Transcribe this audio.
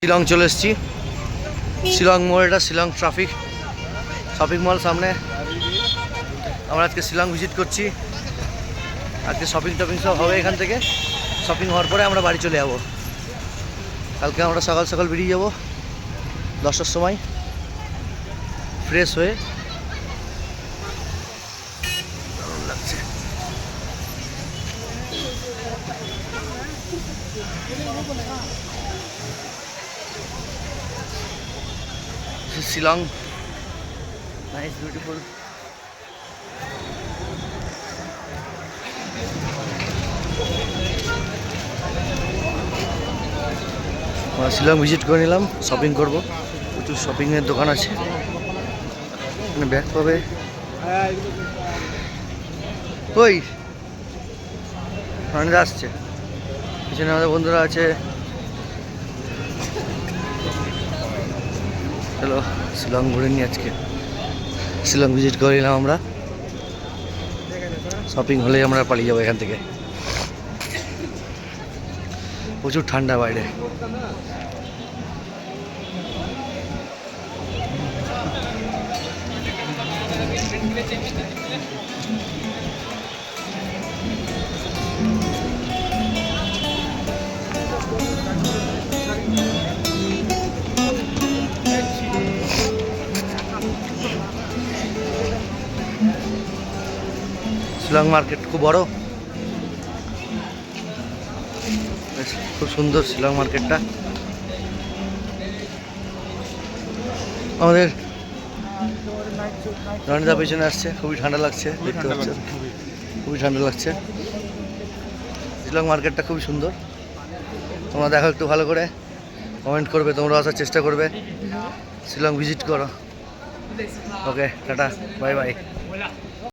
শিলং চলে এসেছি। শিলং মোড়, এটা শিলং ট্রাফিক শপিং মল সামনে। আমরা আজকে শিলং ভিজিট করছি। আজকে শপিং টপিং সব হবে এখান থেকে। শপিং হওয়ার পরে আমরা বাড়ি চলে যাব। কালকে আমরা সকাল সকাল বেরিয়ে যাব 10টার সময়, ফ্রেশ হয়ে। দারুণ লাগছে। Shillong, nice, beautiful. Shillong visit করে নিলাম, শপিং করব। প্রচুর শপিংয়ের দোকান আছে, এখানে ব্যাগ পাবে। ওই ফ্রেন্ডরা আসছে, পিছনে আমাদের বন্ধুরা আছে। চলো শিলং ঘুরে নিই। আজকে শিলং ভিজিট করে নিলাম আমরা। শপিং হলেই আমরা পালিয়ে যাবো এখান থেকে। প্রচুর ঠান্ডা বাইরে। শিলং মার্কেট খুব বড়, খুব সুন্দর শিলং মার্কেটটা। আমাদের রনিদা পেছনে আসছে, খুবই ঠান্ডা লাগছে, দেখতে পাচ্ছ, খুবই ঠান্ডা লাগছে। শিলং মার্কেটটা খুবই সুন্দর। তোমরা দেখো একটু ভালো করে, কমেন্ট করবে, তোমরা আসার চেষ্টা করবে, শিলং ভিজিট করো। ওকে, টাটা, বাই বাই।